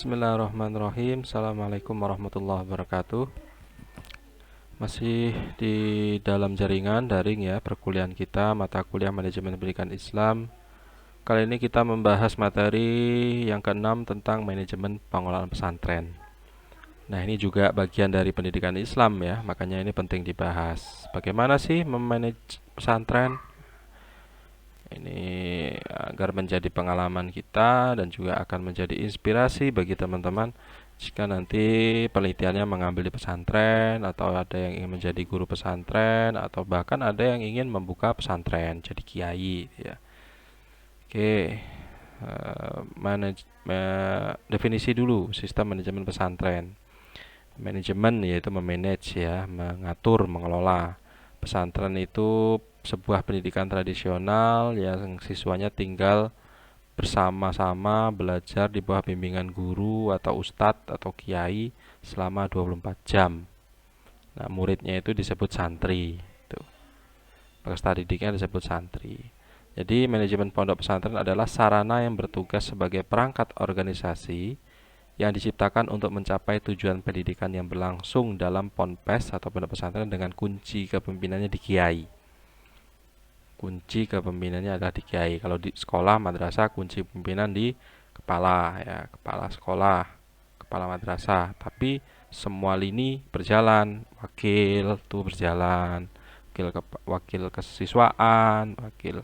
Bismillahirrahmanirrahim. Assalamualaikum warahmatullahi wabarakatuh. Masih di dalam jaringan daring ya, perkuliahan kita, mata kuliah manajemen pendidikan Islam. Kali ini kita membahas materi yang keenam tentang manajemen pengelolaan pesantren. Nah, ini juga bagian dari pendidikan Islam ya, makanya ini penting dibahas. Bagaimana sih memanage pesantren? Ini agar menjadi pengalaman kita dan juga akan menjadi inspirasi bagi teman-teman jika nanti penelitiannya mengambil di pesantren, atau ada yang ingin menjadi guru pesantren, atau bahkan ada yang ingin membuka pesantren jadi kiai ya. Oke, definisi dulu sistem manajemen pesantren. Manajemen yaitu memanage ya, mengatur, mengelola. Pesantren itu sebuah pendidikan tradisional yang siswanya tinggal bersama-sama belajar di bawah bimbingan guru atau ustadz atau kiai selama 24 jam. Nah, muridnya itu disebut santri. Peserta didiknya disebut santri. Jadi, manajemen pondok pesantren adalah sarana yang bertugas sebagai perangkat organisasi yang diciptakan untuk mencapai tujuan pendidikan yang berlangsung dalam ponpes atau pondok pesantren dengan kunci kepemimpinannya di kiai. Kunci kepemimpinannya adalah di kiai. Kalau di sekolah madrasah kunci pimpinan di kepala ya, kepala sekolah, kepala madrasah. Tapi semua lini berjalan, wakil tuh berjalan, wakil kesiswaan, wakil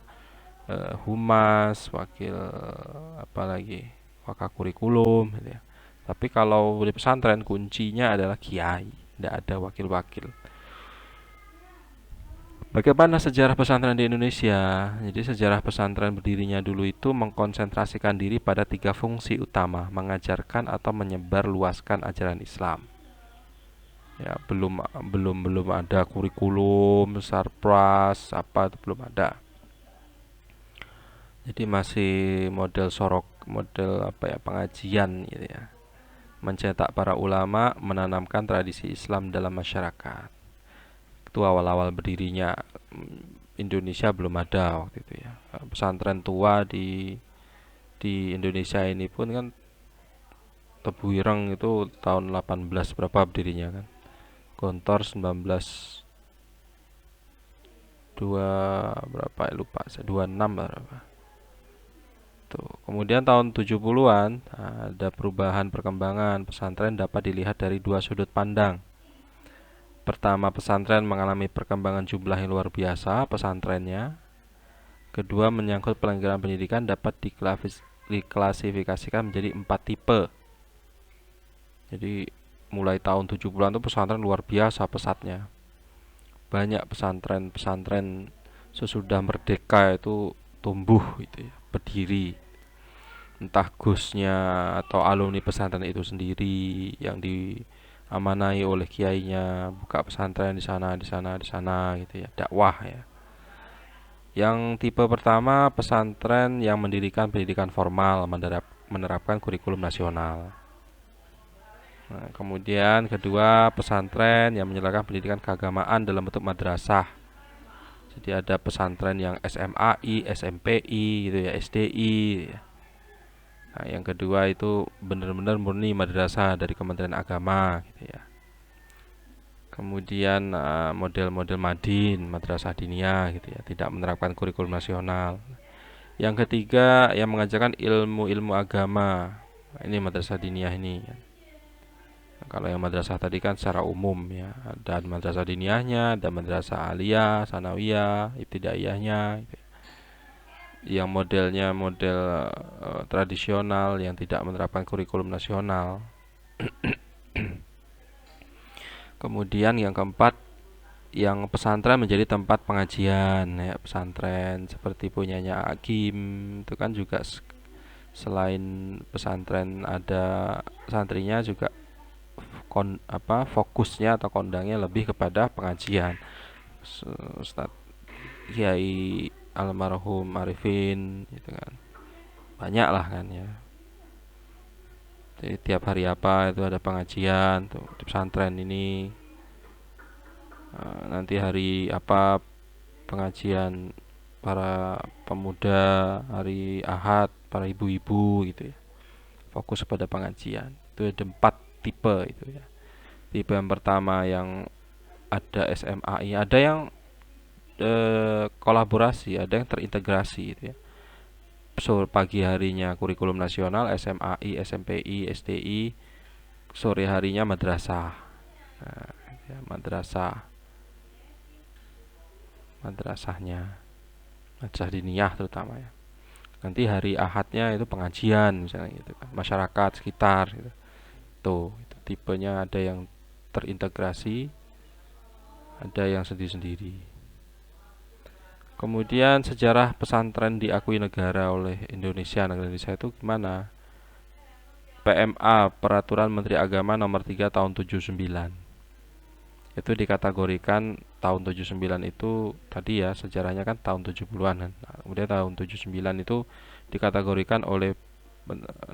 humas, wakil apa lagi, wakakurikulum gitu ya. Tapi kalau di pesantren kuncinya adalah kiai, tidak ada wakil-wakil. Bagaimana sejarah pesantren di Indonesia? Jadi sejarah pesantren berdirinya dulu itu mengkonsentrasikan diri pada 3 fungsi utama: mengajarkan atau menyebar luaskan ajaran Islam. Ya, belum ada kurikulum, sarpras, apa itu belum ada. Jadi masih model sorok, model apa ya, pengajian gitu ya. Mencetak para ulama, menanamkan tradisi Islam dalam masyarakat. Itu awal-awal berdirinya. Indonesia belum ada waktu itu ya. Pesantren tua di Indonesia ini pun kan Tebu Ireng itu tahun 18 berapa berdirinya kan. Gontor 19 berapa ya, lupa, 26 berapa. Tuh. Kemudian tahun 70-an ada perubahan perkembangan pesantren dapat dilihat dari 2 sudut pandang. Pertama, pesantren mengalami perkembangan jumlah yang luar biasa pesantrennya. Kedua, menyangkut penyelenggaraan pendidikan dapat diklasifikasikan menjadi 4 tipe. Jadi mulai tahun 70-an itu pesantren luar biasa pesatnya. Banyak pesantren-pesantren sesudah merdeka itu tumbuh gitu ya, berdiri. Entah gusnya atau alumni pesantren itu sendiri yang diamanai oleh kiainya, buka pesantren di sana, di sana, di sana gitu ya, dakwah ya. Yang tipe pertama, pesantren yang mendirikan pendidikan formal, menerapkan kurikulum nasional. Nah, kemudian kedua, pesantren yang menyelenggarakan pendidikan keagamaan dalam bentuk madrasah. Jadi ada pesantren yang SMAI, SMPI gitu ya, SDI ya. Nah, yang kedua itu benar-benar murni madrasah dari Kementerian Agama gitu ya. Kemudian model-model Madin, madrasah diniyah gitu ya, tidak menerapkan kurikulum nasional. Yang ketiga yang mengajarkan ilmu-ilmu agama. Nah, ini madrasah diniyah ini. Nah, kalau yang madrasah tadi kan secara umum ya, ada madrasah diniyahnya, ada madrasah aliyah, sanawiyah, ibtidaiyahnya gitu ya. Yang modelnya model tradisional yang tidak menerapkan kurikulum nasional. Kemudian yang keempat, yang pesantren menjadi tempat pengajian ya, pesantren seperti punyanya Akim itu kan juga selain pesantren ada santrinya juga fokusnya atau kondangnya lebih kepada pengajian. Ustadz Kiai almarhum Arifin gitu kan, banyak lah kan ya. Jadi tiap hari apa itu ada pengajian tuh di pesantren ini. Nanti hari apa pengajian para pemuda, hari Ahad para ibu-ibu gitu ya. fokus pada pengajian. Itu ada 4 tipe itu ya. Tipe yang pertama yang ada SMAI, ada yang kolaborasi, ada yang terintegrasi gitu ya. So, pagi harinya kurikulum nasional, SMAI, SMPI, STI, sore harinya madrasah. Nah, ya, madrasahnya, madrasah diniyah terutama ya. Nanti hari Ahadnya itu pengajian misalnya gitu kan, masyarakat sekitar gitu. Tuh, itu tipenya ada yang terintegrasi, ada yang sendiri-sendiri. Kemudian sejarah pesantren diakui negara oleh Indonesia. Negara Indonesia itu gimana? PMA, Peraturan Menteri Agama nomor 3 tahun 79. Itu dikategorikan tahun 79 itu tadi ya sejarahnya kan tahun 70-an kan. Nah, kemudian tahun 79 itu dikategorikan oleh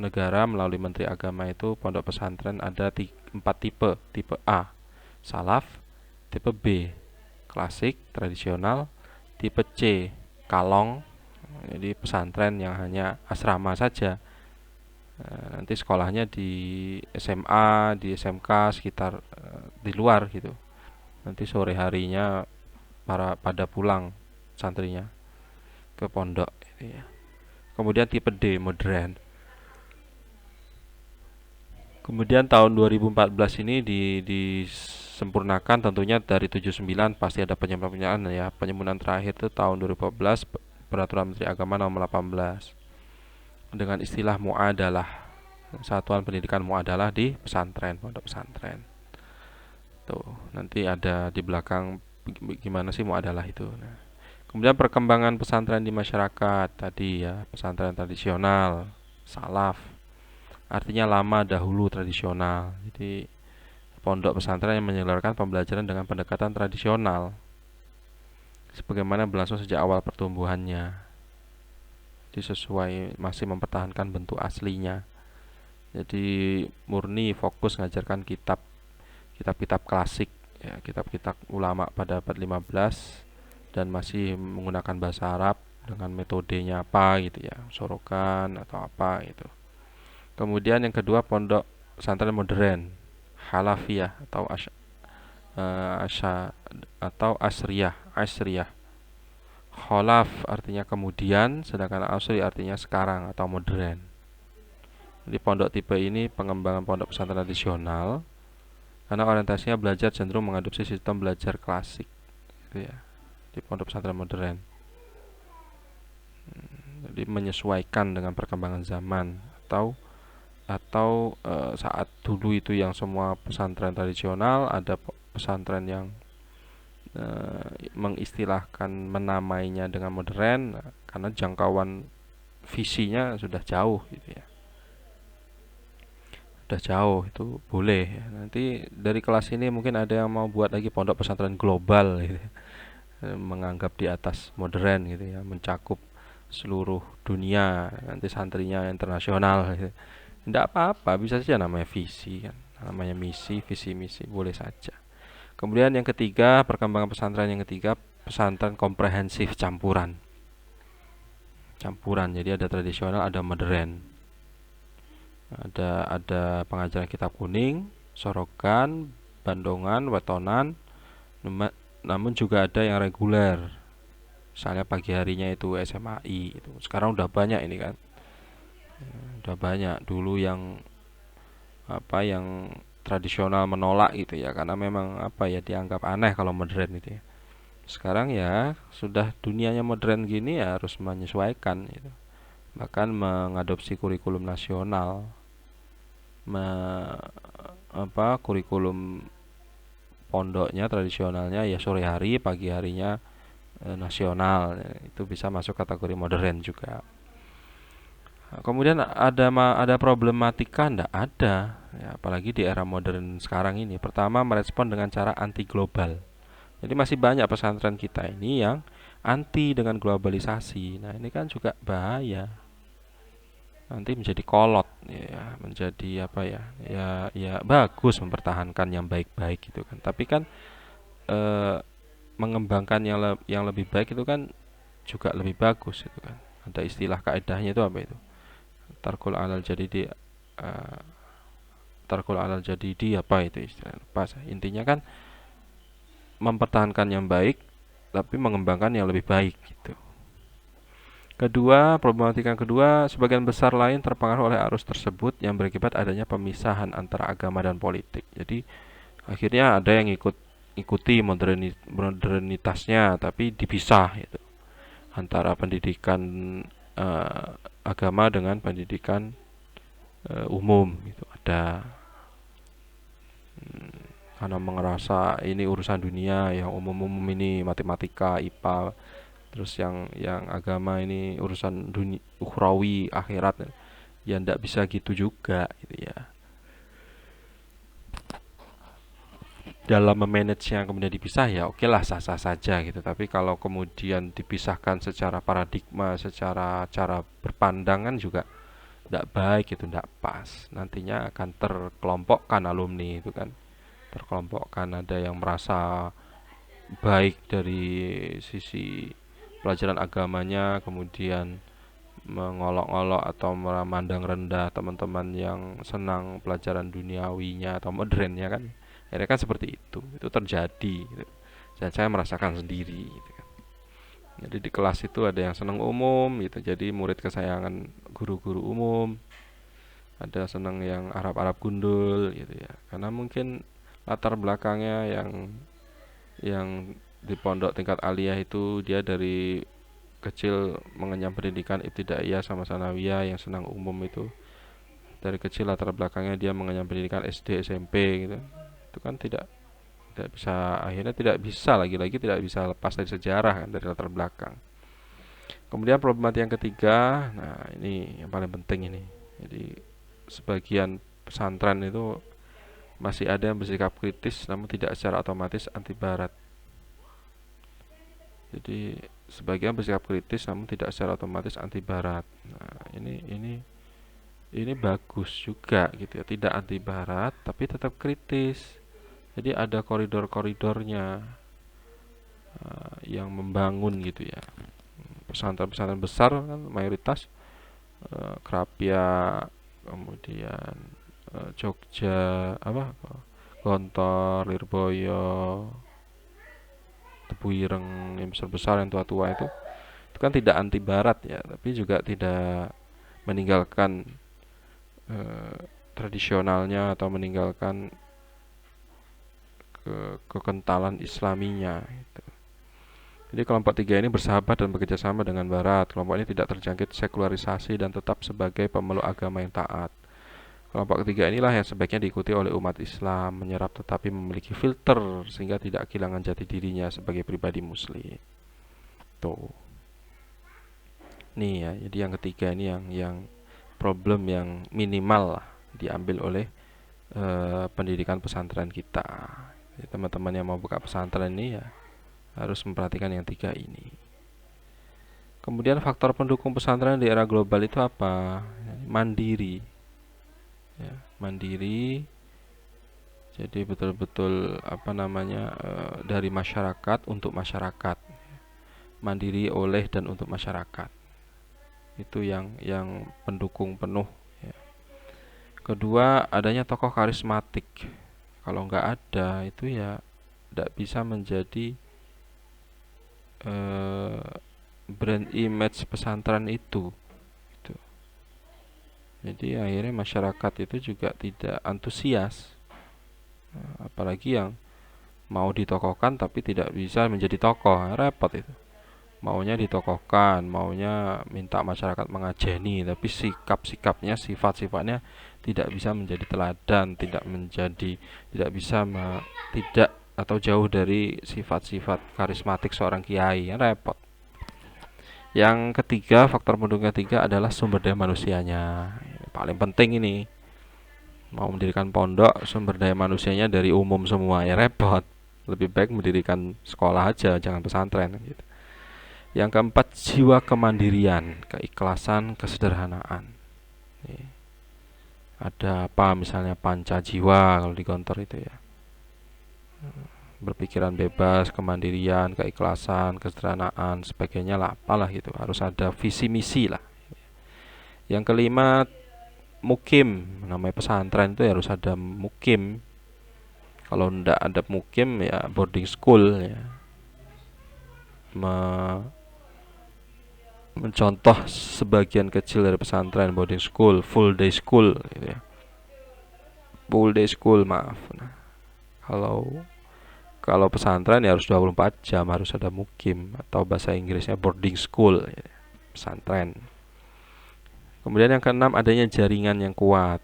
negara melalui Menteri Agama itu pondok pesantren ada 4 tipe. Tipe A, salaf, tipe B, klasik, tradisional, tipe C, kalong, jadi pesantren yang hanya asrama saja. Nanti sekolahnya di SMA, di SMK sekitar di luar gitu. Nanti sore harinya pada pulang santrinya ke pondok gitu ya. Kemudian tipe D, modern. Kemudian tahun 2014 ini disempurnakan tentunya dari 79 pasti ada penyempurnaan ya. Penyempurnaan terakhir itu tahun 2014 Peraturan Menteri Agama nomor 18 dengan istilah muadalah. Satuan pendidikan muadalah di pesantren, pondok pesantren. Tuh, nanti ada di belakang gimana sih muadalah itu. Nah, kemudian perkembangan pesantren di masyarakat tadi ya, pesantren tradisional, salaf, artinya lama dahulu tradisional. Jadi pondok pesantren yang menyelenggarakan pembelajaran dengan pendekatan tradisional sebagaimana berlangsung sejak awal pertumbuhannya. Jadi sesuai masih mempertahankan bentuk aslinya. Jadi murni fokus mengajarkan kitab-kitab klasik ya, kitab-kitab ulama pada abad 15 dan masih menggunakan bahasa Arab dengan metodenya apa gitu ya, sorokan atau apa gitu. Kemudian yang kedua pondok pesantren modern, Halafiyah asriyah. Kholaf artinya kemudian, sedangkan asri artinya sekarang atau modern. Jadi pondok tipe ini pengembangan pondok pesantren tradisional karena orientasinya belajar cenderung mengadopsi sistem belajar klasik gitu ya, di pondok pesantren modern. Jadi menyesuaikan dengan perkembangan zaman atau saat dulu itu yang semua pesantren tradisional, ada pesantren yang mengistilahkan menamainya dengan modern karena jangkauan visinya sudah jauh gitu ya. Sudah jauh itu boleh ya. Nanti dari kelas ini mungkin ada yang mau buat lagi pondok pesantren global gitu ya. Menganggap di atas modern gitu ya, mencakup seluruh dunia, nanti santrinya internasional gitu. Tidak apa-apa, bisa saja namanya visi kan, namanya misi, visi misi boleh saja. Kemudian yang ketiga, perkembangan pesantren yang ketiga, pesantren komprehensif campuran. Jadi ada tradisional, ada modern. Ada pengajaran kitab kuning, sorokan, bandongan, wetonan, namun juga ada yang reguler. Misalnya pagi harinya itu SMAI itu. Sekarang udah banyak ini kan. Udah banyak. Dulu yang tradisional menolak gitu ya, karena memang dianggap aneh kalau modern gitu ya. Sekarang ya sudah dunianya modern gini ya harus menyesuaikan gitu. Bahkan mengadopsi kurikulum nasional, kurikulum pondoknya tradisionalnya ya sore hari, pagi harinya nasional. Itu bisa masuk kategori modern juga. Kemudian ada problematika? Enggak ada ya, apalagi di era modern sekarang ini. Pertama, merespon dengan cara anti global. Jadi masih banyak pesantren kita ini yang anti dengan globalisasi. Nah, ini kan juga bahaya. Nanti menjadi kolot ya, menjadi ya bagus mempertahankan yang baik-baik gitu kan. Tapi kan mengembangkan yang lebih baik itu kan juga lebih bagus itu kan. Ada istilah kaedahnya itu apa itu? Tarkul alal jadidi uh, tarkul alal jadidi, apa itu istilahnya, pas intinya kan mempertahankan yang baik tapi mengembangkan yang lebih baik gitu. Kedua, problematika yang kedua, sebagian besar lain terpengaruh oleh arus tersebut yang berakibat adanya pemisahan antara agama dan politik. Jadi akhirnya ada yang ikuti modernitasnya tapi dipisah gitu, antara pendidikan eh, agama dengan pendidikan umum gitu. Ada karena merasa ini urusan dunia, yang umum-umum ini matematika, IPA, terus yang agama ini urusan dunia ukhrawi, akhirat. Ya ndak bisa gitu juga gitu ya. Dalam memanage yang kemudian dipisah ya oke lah, sah-sah saja gitu. Tapi kalau kemudian dipisahkan secara paradigma, secara cara berpandangan juga tidak baik, itu tidak pas. Nantinya akan terkelompokkan alumni itu kan, terkelompokkan. Ada yang merasa baik dari sisi pelajaran agamanya, kemudian mengolok-olok atau memandang rendah teman-teman yang senang pelajaran duniawinya atau modernnya kan. Akhirnya kan seperti itu terjadi gitu. Dan saya merasakan sendiri gitu kan. Jadi di kelas itu ada yang senang umum gitu, jadi murid kesayangan guru-guru umum. Ada senang yang Arab-Arab gundul gitu ya, karena mungkin latar belakangnya yang di pondok tingkat aliyah itu dia dari kecil mengenyam pendidikan ibtidaiyah sama sanawiyah. Yang senang umum itu dari kecil latar belakangnya dia mengenyam pendidikan SD SMP gitu. Itu kan tidak bisa, akhirnya tidak bisa, lagi-lagi tidak bisa lepas dari sejarah kan, dari latar belakang. Kemudian problematika yang ketiga, nah ini yang paling penting ini. Jadi sebagian pesantren itu masih ada yang bersikap kritis namun tidak secara otomatis anti barat. Jadi sebagian bersikap kritis namun tidak secara otomatis anti barat. Nah, ini bagus juga gitu ya, tidak anti barat tapi tetap kritis. Jadi ada koridor-koridornya yang membangun gitu ya. Pesantren-pesantren besar kan mayoritas Krapia, kemudian Jogja, apa, Gontor, Lirboyo, Tebu Ireng, yang besar-besar, yang tua-tua itu kan tidak anti barat ya, tapi juga tidak meninggalkan tradisionalnya atau meninggalkan kekentalan islaminya gitu. Jadi kelompok tiga ini bersahabat dan bekerja sama dengan barat. Kelompok ini tidak terjangkit sekularisasi dan tetap sebagai pemeluk agama yang taat. Kelompok ketiga inilah yang sebaiknya diikuti oleh umat Islam, menyerap tetapi memiliki filter sehingga tidak kehilangan jati dirinya sebagai pribadi muslim. Tuh. Nih ya, jadi yang ketiga ini yang problem yang minimal lah diambil oleh pendidikan pesantren kita. Jadi teman-teman yang mau buka pesantren ini ya harus memperhatikan yang tiga ini. Kemudian faktor pendukung pesantren di era global itu apa? Mandiri. Ya, mandiri. Jadi betul-betul apa namanya, dari masyarakat untuk masyarakat. Mandiri oleh dan untuk masyarakat. Itu yang pendukung penuh ya. Kedua, adanya tokoh karismatik. Kalau nggak ada itu ya tidak bisa menjadi brand image pesantren itu gitu. Jadi akhirnya masyarakat itu juga tidak antusias. Apalagi yang mau ditokohkan tapi tidak bisa menjadi tokoh, repot itu. Maunya ditokohkan, maunya minta masyarakat mengajeni, tapi sikap-sikapnya, sifat-sifatnya tidak bisa menjadi teladan, tidak bisa tidak atau jauh dari sifat-sifat karismatik seorang kiai, ya repot. Yang ketiga, faktor pendukung ketiga adalah sumber daya manusianya. Ini paling penting ini. Mau mendirikan pondok, sumber daya manusianya dari umum semua, ya repot. Lebih baik mendirikan sekolah aja, jangan pesantren gitu. Yang keempat, jiwa kemandirian, keikhlasan, kesederhanaan. Nih, ada apa misalnya panca jiwa kalau di Gontor itu ya. Berpikiran bebas, kemandirian, keikhlasan, kesederhanaan, sebagainya lah, apalah gitu. Harus ada visi misi lah. Yang kelima, mukim. Namanya pesantren itu harus ada mukim. Kalau ndak ada mukim ya boarding school ya. Mencontoh sebagian kecil dari pesantren boarding school, full day school gitu ya. Full day school, maaf. Nah, kalau kalau pesantren ya harus 24 jam, harus ada mukim atau bahasa Inggrisnya boarding school ya, pesantren. Kemudian yang keenam, adanya jaringan yang kuat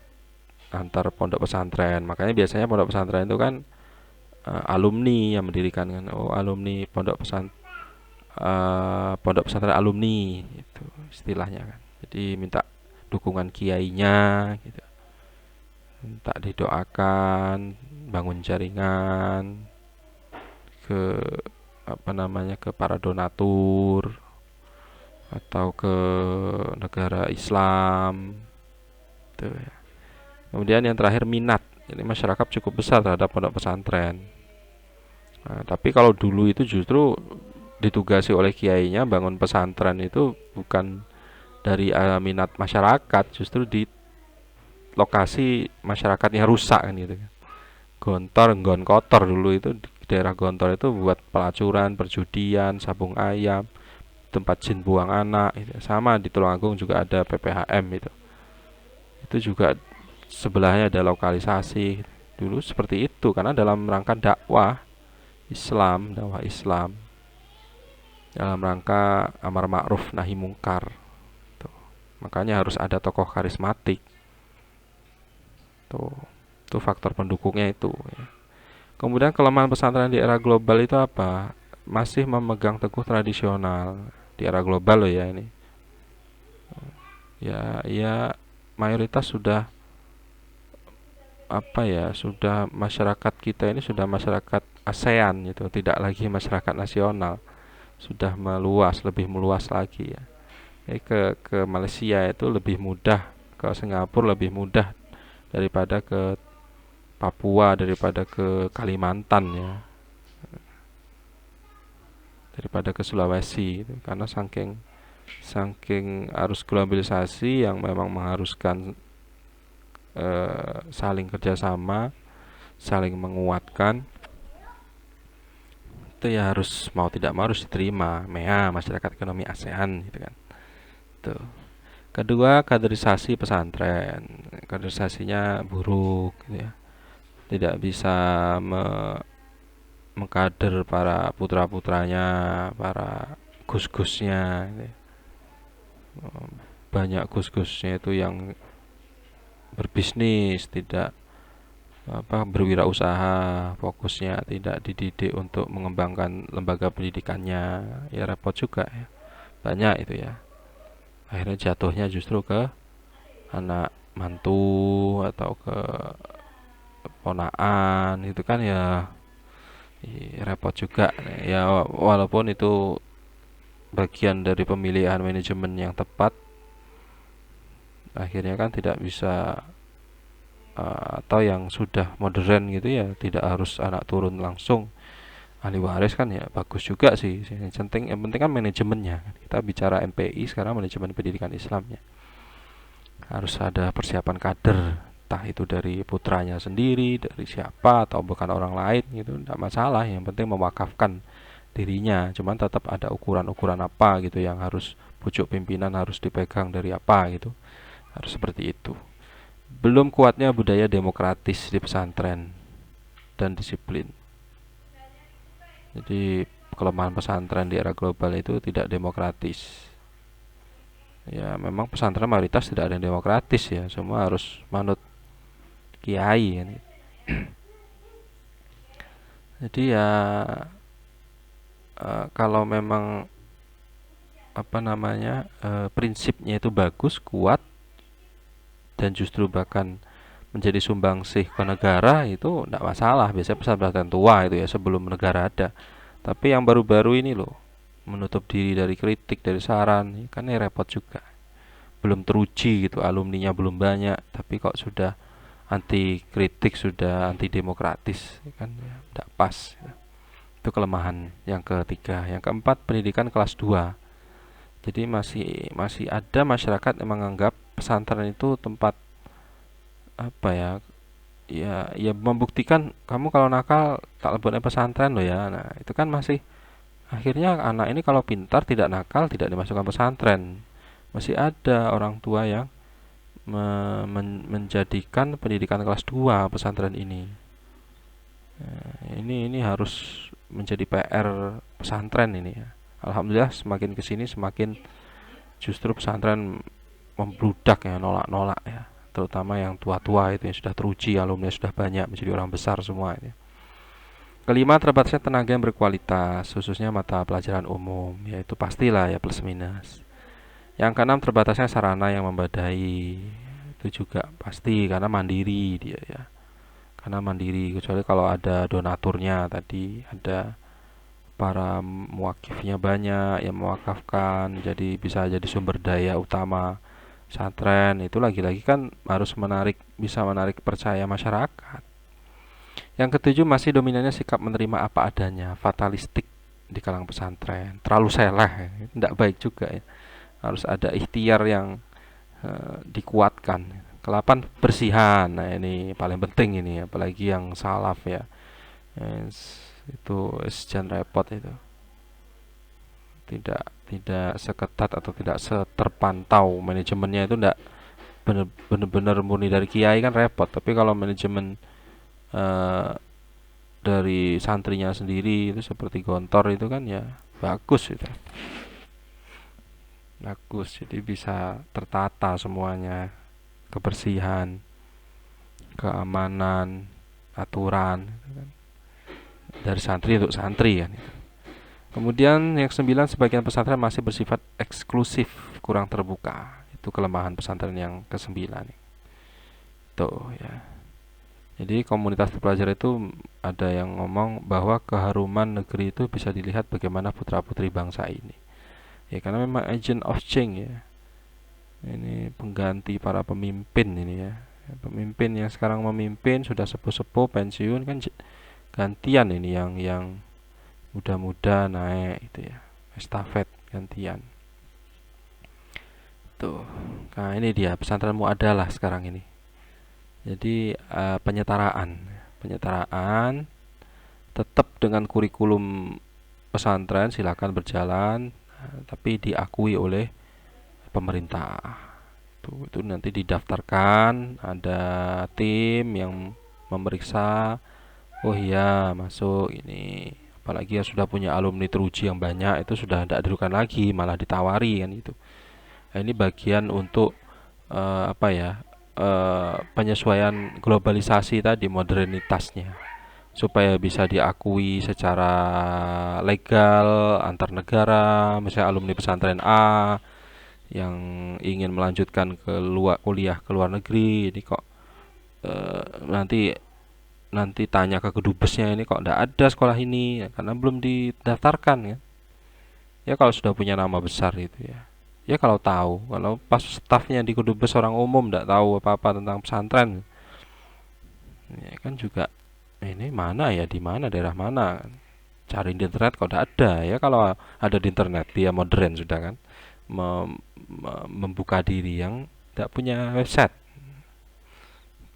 antar pondok pesantren. Makanya biasanya pondok pesantren itu kan alumni yang mendirikan kan. Oh, alumni pondok pesantren alumni itu istilahnya kan. Jadi minta dukungan kiainya gitu. Minta didoakan, bangun jaringan ke ke para donatur atau ke negara Islam gitu ya. Kemudian yang terakhir, minat. Ini masyarakat cukup besar terhadap pondok pesantren. Nah, tapi kalau dulu itu justru ditugasi oleh kiainya bangun pesantren itu bukan dari minat masyarakat, justru di lokasi masyarakatnya rusak kan gitu kan. Nggon kotor dulu itu di daerah Gontor itu buat pelacuran, perjudian, sabung ayam, tempat jin buang anak gitu. Sama di Tulungagung juga ada PPHM itu. Itu juga sebelahnya ada lokalisasi. Dulu seperti itu karena dalam rangka dakwah Islam, dalam rangka amar ma'ruf nahi mungkar. Tuh. Makanya harus ada tokoh karismatik. Tuh. Itu faktor pendukungnya itu ya. Kemudian kelemahan pesantren di era global itu apa? Masih memegang teguh tradisional di era global loh ya ini. Ya mayoritas sudah sudah masyarakat kita ini sudah masyarakat ASEAN gitu, tidak lagi masyarakat nasional, sudah lebih meluas lagi ya. Ke Malaysia itu lebih mudah, ke Singapura lebih mudah daripada ke Papua, daripada ke Kalimantan ya, daripada ke Sulawesi gitu. Karena saking saking arus globalisasi yang memang mengharuskan saling kerjasama, saling menguatkan, itu ya harus mau tidak mau harus diterima MEA, masyarakat ekonomi ASEAN gitu kan. Tuh. Kedua, kaderisasi pesantren. Kaderisasinya buruk gitu ya. Tidak bisa mengkader para putra-putranya, para gus-gusnya gitu ya. Banyak gus-gusnya itu yang berbisnis, tidak berwirausaha, fokusnya tidak dididik untuk mengembangkan lembaga pendidikannya, ya repot juga ya. Banyak itu ya. Akhirnya jatuhnya justru ke anak mantu atau ke ponaan itu kan ya, repot juga ya. Walaupun itu bagian dari pemilihan manajemen yang tepat, akhirnya kan tidak bisa atau yang sudah modern gitu ya tidak harus anak turun langsung ahli waris kan ya bagus juga sih. Yang penting kan manajemennya. Kita bicara MPI sekarang, manajemen pendidikan Islamnya, harus ada persiapan kader, entah itu dari putranya sendiri, dari siapa atau bukan orang lain gitu, tidak masalah. Yang penting mewakafkan dirinya, cuman tetap ada ukuran-ukuran apa gitu yang harus pucuk pimpinan harus dipegang dari apa gitu, harus seperti itu. Belum kuatnya budaya demokratis di pesantren dan disiplin. Jadi kelemahan pesantren di era global itu tidak demokratis. Ya memang pesantren mayoritas tidak ada yang demokratis ya, semua harus manut kiai kan. Jadi ya kalau memang prinsipnya itu bagus, kuat, dan justru bahkan menjadi sumbangsih ke negara, itu tidak masalah. Biasanya pesantren tua itu ya sebelum negara ada. Tapi yang baru-baru ini loh, menutup diri dari kritik, dari saran, kan ini repot juga. Belum teruji gitu, alumninya belum banyak, tapi kok sudah anti kritik, sudah anti demokratis, kan ya, tidak pas. Itu kelemahan yang ketiga. Yang keempat, pendidikan kelas 2. Jadi masih ada masyarakat yang menganggap pesantren itu tempat apa ya, ya membuktikan kamu kalau nakal tak leboknya pesantren loh ya. Nah, itu kan masih akhirnya anak ini kalau pintar tidak nakal tidak dimasukkan pesantren. Masih ada orang tua yang menjadikan pendidikan kelas 2 pesantren ini. Ini harus menjadi PR pesantren ini ya. Alhamdulillah semakin kesini semakin justru pesantren membludak ya, nolak-nolak ya. Terutama yang tua-tua itu yang sudah teruji, alumni sudah banyak, menjadi orang besar semua ini. Kelima, terbatasnya tenaga yang berkualitas, khususnya mata pelajaran umum, yaitu pastilah ya plus minus. Yang keenam, terbatasnya sarana yang memadai, itu juga pasti karena mandiri dia ya. Karena mandiri, kecuali kalau ada donaturnya tadi, ada para muakifnya banyak yang mewakafkan, jadi bisa jadi sumber daya utama pesantren. Itu lagi-lagi kan harus bisa menarik percaya masyarakat. Yang ketujuh, masih dominannya sikap menerima apa adanya, fatalistik di kalangan pesantren, terlalu seleh, tidak baik juga ya. Harus ada ikhtiar yang dikuatkan. Kelapan, bersihan. Nah, ini paling penting ini, apalagi yang salaf ya. Itu jangan repot itu. Tidak seketat atau tidak seterpantau manajemennya, itu tidak benar-benar murni dari kiai kan repot. Tapi kalau manajemen eh, dari santrinya sendiri itu seperti gontor itu kan ya bagus itu. Bagus, jadi bisa tertata semuanya, kebersihan, keamanan, aturan gitu kan. Dari santri untuk santri kan. Kemudian yang sembilan, sebagian pesantren masih bersifat eksklusif, kurang terbuka. Itu kelemahan pesantren yang kesembilan. Tuh ya. Jadi komunitas pelajar itu ada yang ngomong bahwa keharuman negeri itu bisa dilihat bagaimana putra-putri bangsa ini. Ya karena memang agent of change ya. Ini pengganti para pemimpin ini ya. Pemimpin yang sekarang memimpin sudah sepuh-sepuh pensiun kan gantian ini yang muda-muda naik itu ya. Estafet gantian. Tuh. Nah, ini dia pesantrenmu adalah sekarang ini. Jadi penyetaraan tetap dengan kurikulum pesantren silakan berjalan, tapi diakui oleh pemerintah. Itu nanti didaftarkan, ada tim yang memeriksa. Oh iya, masuk ini. Apalagi ya sudah punya alumni teruji yang banyak, itu sudah tidak dirukan lagi, malah ditawari kan itu. Nah, ini bagian untuk apa ya? Penyesuaian globalisasi tadi, modernitasnya, supaya bisa diakui secara legal antar negara. Misalnya alumni pesantren A yang ingin melanjutkan kuliah ke luar negeri, ini kok nanti nanti tanya ke kedubesnya, ini kok tidak ada sekolah ini ya, karena belum didaftarkan ya. Ya kalau sudah punya nama besar itu ya. Ya kalau tahu, kalau pas stafnya di kedubes orang umum tidak tahu apa-apa tentang pesantren, ya kan juga ini mana ya, di mana, daerah mana, cari di internet kok tidak ada ya. Kalau ada di internet dia modern sudah kan, membuka diri yang tidak punya website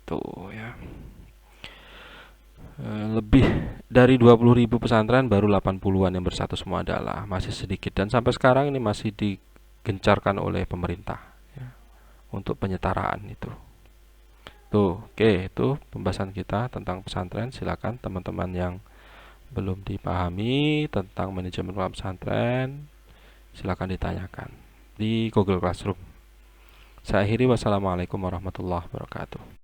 tuh ya. Lebih dari 20.000 pesantren, baru 80-an yang bersatu semua adalah masih sedikit, dan sampai sekarang ini masih digencarkan oleh pemerintah ya, untuk penyetaraan itu. Tuh, oke, itu pembahasan kita tentang pesantren. Silakan teman-teman yang belum dipahami tentang manajemen pesantren, silakan ditanyakan di Google Classroom. Saya akhiri, wassalamualaikum warahmatullahi wabarakatuh.